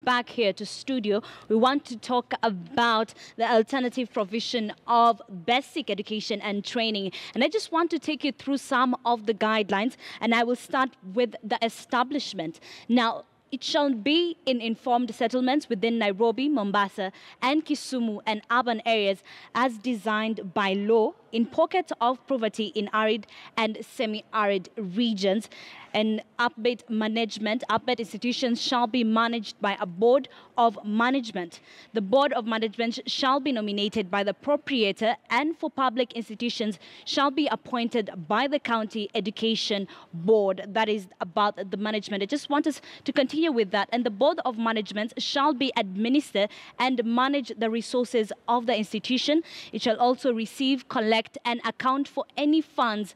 back here to studio, we want to talk about the alternative provision of basic education and training. And I just want to take you through some of the guidelines, and I will start with the establishment. Now, it shall be in informed settlements within Nairobi, Mombasa, and Kisumu and urban areas as designed by law, in pockets of poverty in arid and semi-arid regions. And APBET institutions shall be managed by a board of management. The board of management shall be nominated by the proprietor, and for public institutions shall be appointed by the county education board. That is about the management. I just want us to continue with that. And the board of management shall be administer and manage the resources of the institution. It shall also receive, collect, and account for any funds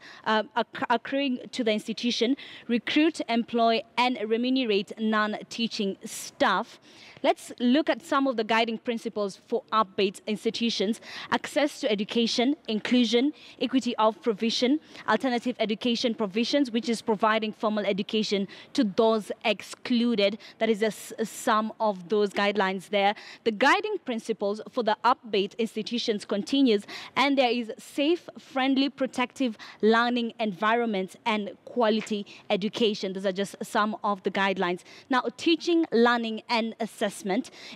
accruing to the institution, recruit, employ, and remunerate non-teaching staff. Let's look at some of the guiding principles for APBET institutions: access to education, inclusion, equity of provision, alternative education provisions, which is providing formal education to those excluded. That is some of those guidelines there. The guiding principles for the APBET institutions continues, and there is safe, friendly, protective learning environments and quality education. Those are just some of the guidelines. Now, teaching, learning, and assessment.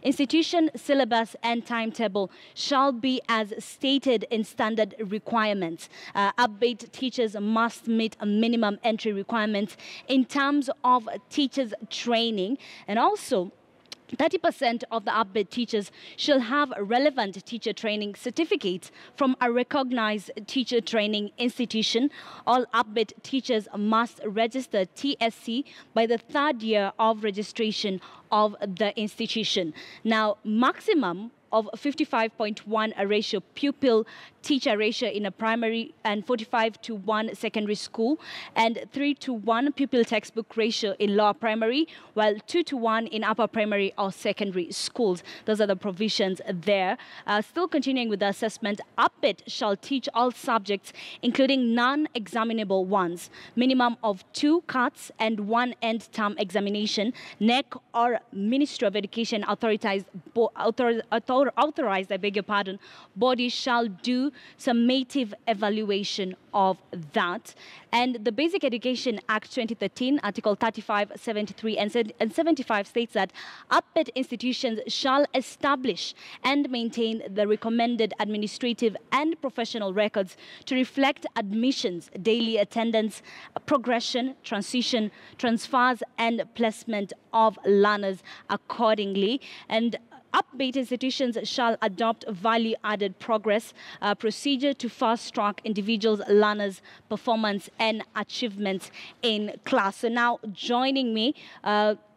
Institution syllabus and timetable shall be as stated in standard requirements. APBET teachers must meet a minimum entry requirements in terms of teachers training, and also 30% of the APBET teachers shall have relevant teacher training certificates from a recognized teacher training institution. All APBET teachers must register TSC by the 3rd year of registration of the institution. Now, maximum of 55.1 ratio pupil-teacher ratio in a primary, and 45:1 secondary school, and 3:1 pupil textbook ratio in lower primary, while 2:1 in upper primary or secondary schools. Those are the provisions there. Still continuing with the assessment, APBET shall teach all subjects, including non-examinable ones. Minimum of 2 cuts and 1 end-term examination. NEC or Ministry of Education authorized, body shall do summative evaluation of that. And the Basic Education Act 2013, Article 35, 73, and 75 states that APBET institutions shall establish and maintain the recommended administrative and professional records to reflect admissions, daily attendance, progression, transition, transfers, and placement of learners accordingly. And APBET institutions shall adopt value-added progress procedure to fast-track individuals' learners' performance and achievements in class. So now, joining me,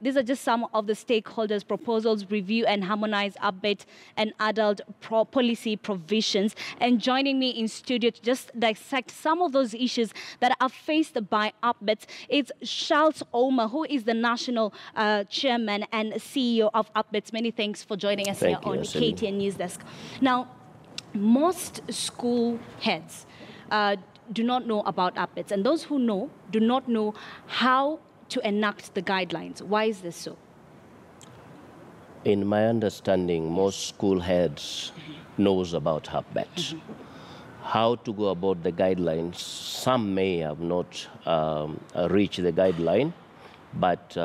these are just some of the stakeholders' proposals: review and harmonize APBET and adult policy provisions. And joining me in studio to just dissect some of those issues that are faced by APBET, it's Charles Ouma, who is the national chairman and CEO of APBET. Many thanks for joining us here on KTN News Desk. Now, most school heads do not know about APBET, and those who know do not know how to enact the guidelines. Why is this so? In my understanding, most school heads knows about APBET. How to go about the guidelines, some may have not reached the guideline, but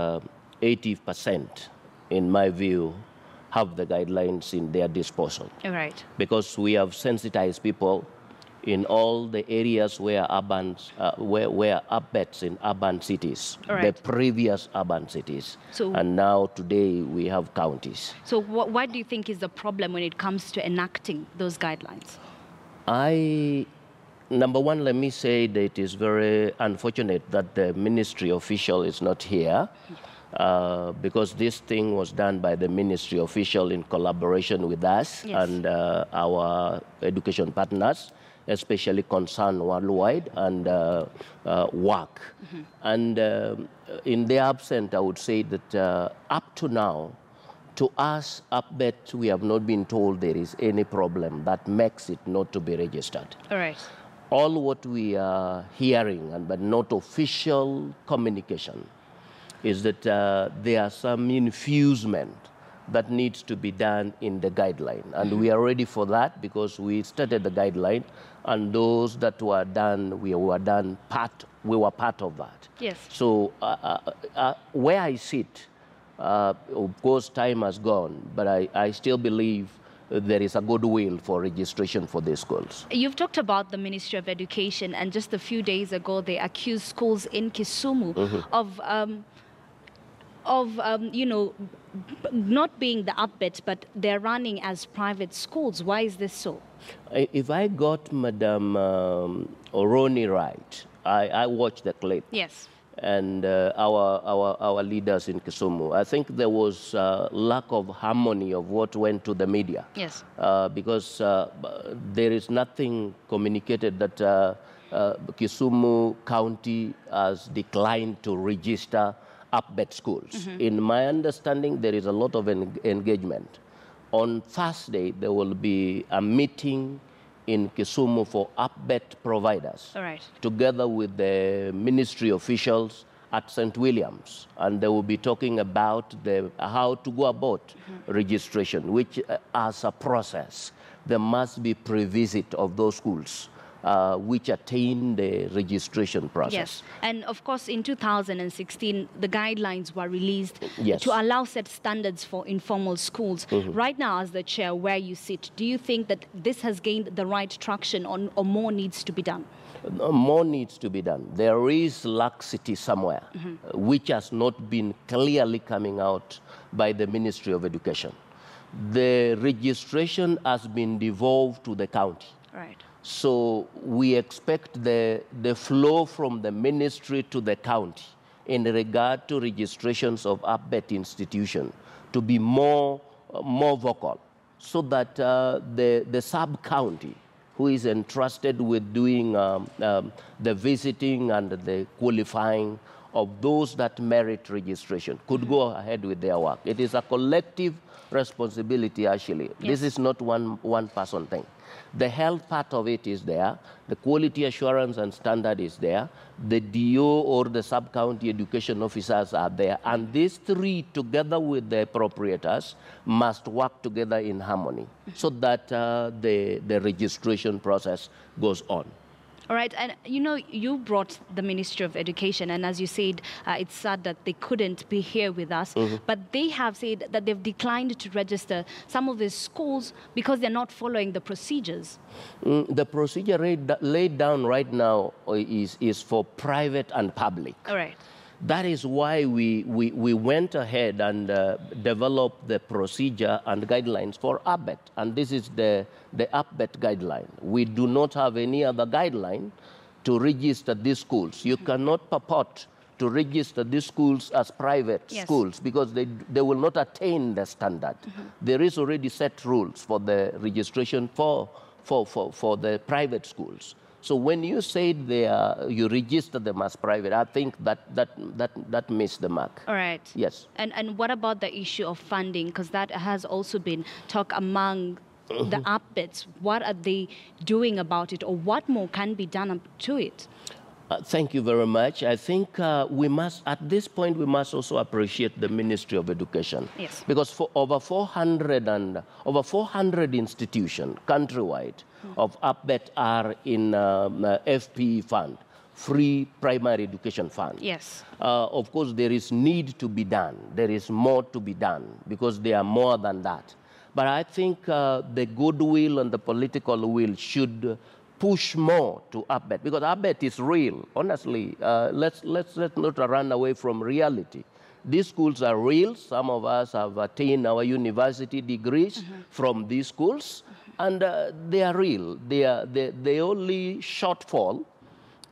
80%, in my view, have the guidelines in their disposal. All right. Because we have sensitized people in all the areas where where APBETs in urban cities, the previous urban cities, and now today we have counties. So what do you think is the problem when it comes to enacting those guidelines? Number one, let me say that it is very unfortunate that the ministry official is not here, because this thing was done by the ministry official in collaboration with us and our education partners, especially Concern Worldwide and WAC. And in their absence, I would say that up to now, to us, APBET, we have not been told there is any problem that makes it not to be registered. All right. All what we are hearing, but not official communication, is that there are some infusement that needs to be done in the guideline. And we are ready for that because we started the guideline, and those that were done, we were part of that. Yes. So where I sit, of course, time has gone, but I still believe there is a goodwill for registration for these schools. You've talked about the Ministry of Education, and just a few days ago, they accused schools in Kisumu you know, not being the APBET, but they're running as private schools. Why is this so? If I got Madam Oroni right, I watched the clip. Yes. And our leaders in Kisumu, I think there was lack of harmony of what went to the media. Yes. Because there is nothing communicated that Kisumu County has declined to register APBET schools. In my understanding, there is a lot of engagement. On Thursday, there will be a meeting in Kisumu for APBET providers, All right. together with the ministry officials at St. William's. And they will be talking about how to go about registration, which as a process, there must be pre-visit of those schools which attain the registration process. Yes, and of course in 2016 the guidelines were released Yes. to allow set standards for informal schools. Right now, as the chair where you sit, do you think that this has gained the right traction or more needs to be done? More needs to be done. There is laxity somewhere, which has not been clearly coming out by the Ministry of Education. The registration has been devolved to the county. Right. So we expect the flow from the ministry to the county in regard to registrations of APBET institution to be more vocal, so that the sub-county who is entrusted with doing the visiting and the qualifying of those that merit registration could go ahead with their work. It is a collective responsibility, actually. Yes. This is not one person thing. The health part of it is there, the quality assurance and standard is there, the DO or the sub-county education officers are there, and these three, together with the appropriators, must work together in harmony so that the registration process goes on. All right, and you know, you brought the Ministry of Education, and as you said, it's sad that they couldn't be here with us, but they have said that they've declined to register some of these schools because they're not following the procedures. The procedure laid down right now is for private and public. All right. That is why we went ahead and developed the procedure and guidelines for APBET. And this is the APBET guideline. We do not have any other guideline to register these schools. You cannot purport to register these schools as private schools because they will not attain the standard. There is already set rules for the registration for the private schools. So when you say you register them as private, I think that missed the mark. All right. Yes. And what about the issue of funding? Because that has also been talk among the APBETs. What are they doing about it, or what more can be done to it? Thank you very much. I think we must, at this point, we must also appreciate the Ministry of Education. Yes. Because for over 400 institutions countrywide of APBET are in FPE fund, Free Primary Education Fund. Yes. Of course, there is need to be done. There is more to be done because they are more than that. But I think the goodwill and the political will should push more to APBET, because APBET is real. Honestly, let's not run away from reality. These schools are real. Some of us have attained our university degrees from these schools, and they are real. The only shortfall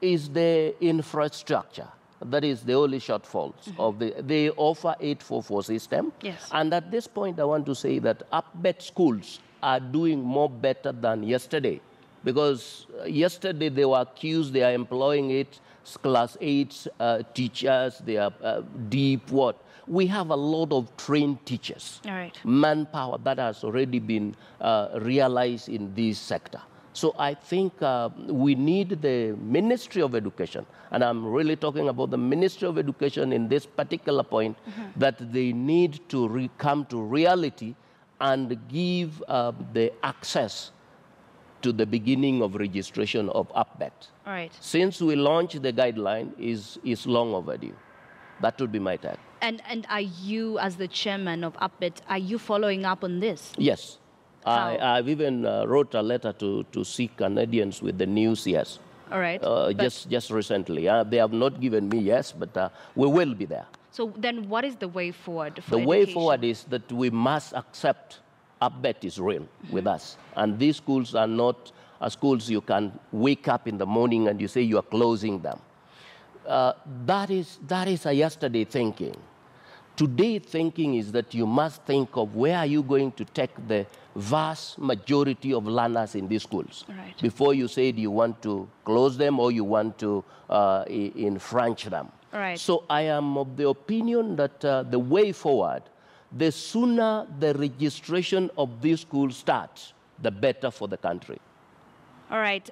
is the infrastructure. That is the only shortfall of they offer 844 system. Yes. And at this point, I want to say that APBET schools are doing more better than yesterday. Because yesterday they were accused they are employing class 8 teachers, they are deep what. We have a lot of trained teachers. All right. Manpower that has already been realized in this sector. So I think we need the Ministry of Education, and I'm really talking about the Ministry of Education in this particular point, that they need to come to reality and give the access to the beginning of registration of APBET. All right. Since we launched the guideline, is long overdue. That would be my take. And are you, as the chairman of APBET, are you following up on this? Yes. I've even wrote a letter to see Canadians with the news, yes. All right. Just recently. They have not given me yes, but we will be there. So then what is the way forward for The education? way forward is that we must accept APBET is real with us. And these schools are not schools you can wake up in the morning and you say you are closing them. That is a yesterday thinking. Today thinking is that you must think of where are you going to take the vast majority of learners in these schools. Right. Before you say you want to close them or you want to infringe them. Right. So I am of the opinion that the way forward, the sooner the registration of these schools starts, the better for the country. All right.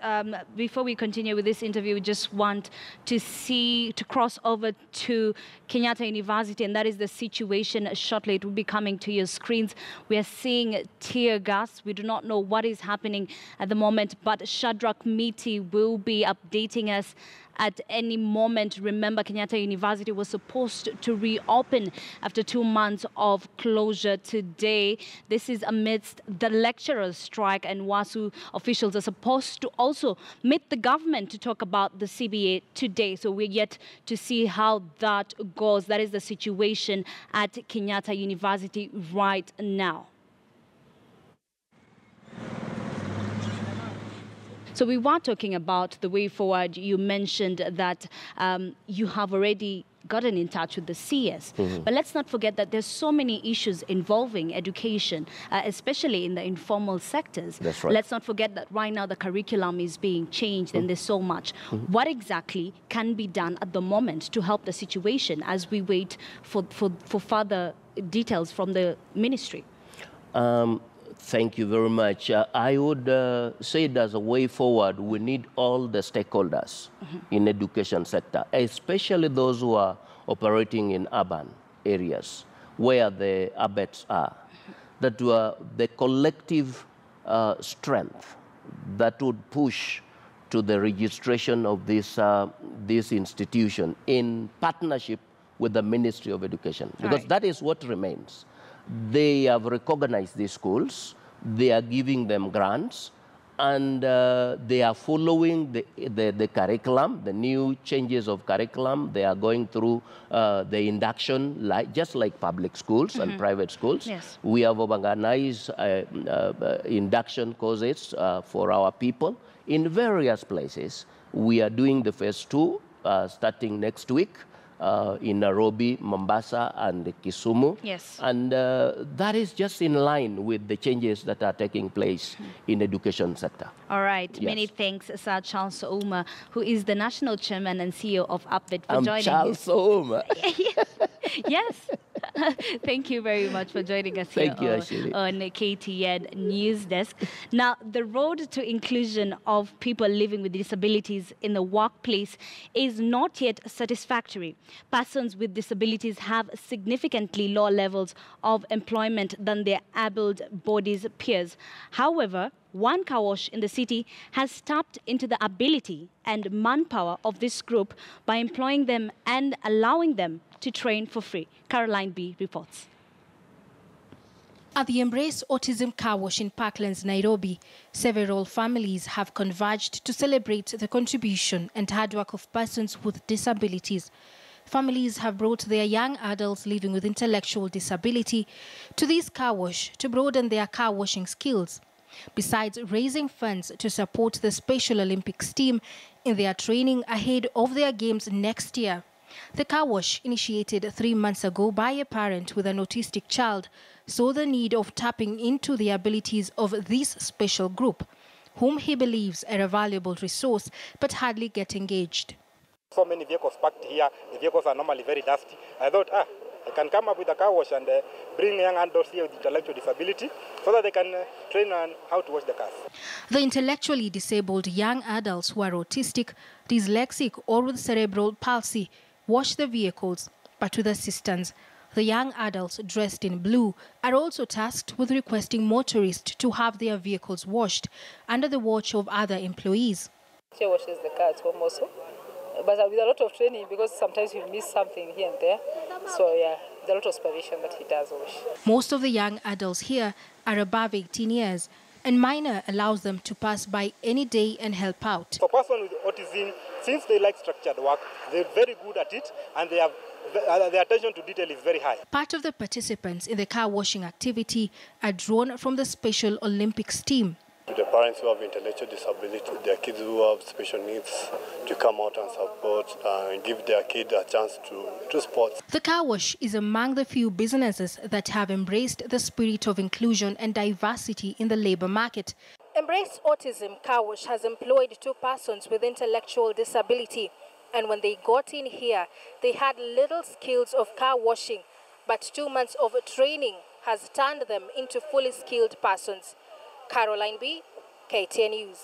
Before we continue with this interview, we just want to cross over to Kenyatta University, and that is the situation shortly. It will be coming to your screens. We are seeing tear gas. We do not know what is happening at the moment, but Shadrach Miti will be updating us at any moment. Remember, Kenyatta University was supposed to reopen after 2 months of closure today. This is amidst the lecturers' strike, and WASU officials are supposed to also meet the government to talk about the CBA today. So we're yet to see how that goes. That is the situation at Kenyatta University right now. So we were talking about the way forward. You mentioned that you have already gotten in touch with the CS. But let's not forget that there's so many issues involving education, especially in the informal sectors. That's right. Let's not forget that right now the curriculum is being changed and there's so much. What exactly can be done at the moment to help the situation as we wait for further details from the ministry? Thank you very much. I would say that as a way forward, we need all the stakeholders in education sector, especially those who are operating in urban areas where the APBETs are, that the collective strength that would push to the registration of this institution in partnership with the Ministry of Education, because that is what remains. They have recognized these schools, they are giving them grants, and they are following the curriculum, the new changes of curriculum. They are going through the induction, just like public schools and private schools. Yes. We have organized induction courses for our people in various places. We are doing the phase 2 starting next week. In Nairobi, Mombasa, and Kisumu. Yes. And that is just in line with the changes that are taking place in education sector. All right. Yes. Many thanks, Sir Charles Ouma, who is the National Chairman and CEO of APBET, for I'm joining Charles Ouma. Yes. Thank you very much for joining us Thank you, here Ashley. on KTN News Desk. Now, the road to inclusion of people living with disabilities in the workplace is not yet satisfactory. Persons with disabilities have significantly lower levels of employment than their able-bodied peers. However, one car wash in the city has tapped into the ability and manpower of this group by employing them and allowing them to train for free. Caroline B. reports. At the Embrace Autism Car Wash in Parklands, Nairobi, several families have converged to celebrate the contribution and hard work of persons with disabilities. Families have brought their young adults living with intellectual disability to this car wash to broaden their car washing skills, besides raising funds to support the Special Olympics team in their training ahead of their games next year. The car wash, initiated 3 months ago by a parent with an autistic child, saw the need of tapping into the abilities of this special group, whom he believes are a valuable resource but hardly get engaged. So many vehicles parked here, the vehicles are normally very dusty. I thought, I can come up with a car wash and bring young adults here with intellectual disability so that they can train on how to wash the cars. The intellectually disabled young adults who are autistic, dyslexic or with cerebral palsy wash the vehicles, but with assistance. The young adults dressed in blue are also tasked with requesting motorists to have their vehicles washed under the watch of other employees. She washes the car at home also, but with a lot of training because sometimes you miss something here and there. So yeah, there's a lot of supervision that he does wash. Most of the young adults here are above 18 years, and minor allows them to pass by any day and help out. For person with autism, since they like structured work, they're very good at it, and their attention to detail is very high. Part of the participants in the car washing activity are drawn from the Special Olympics team. To the parents who have intellectual disability, their kids who have special needs, to come out and support and give their kid a chance to sports. The car wash is among the few businesses that have embraced the spirit of inclusion and diversity in the labor market. Embrace Autism Car Wash has employed 2 persons with intellectual disability. And when they got in here, they had little skills of car washing. But 2 months of training has turned them into fully skilled persons. Caroline B, KTN News.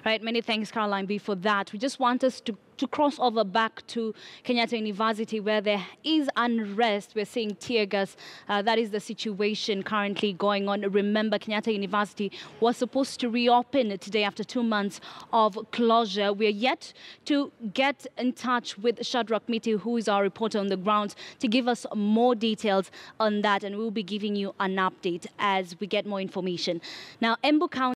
Right, many thanks, Caroline B, for that. We just want us to cross over back to Kenyatta University, where there is unrest. We're seeing tear gas. That is the situation currently going on. Remember, Kenyatta University was supposed to reopen today after 2 months of closure. We're yet to get in touch with Shadrach Miti, who is our reporter on the ground, to give us more details on that. And we'll be giving you an update as we get more information. Now, Embu County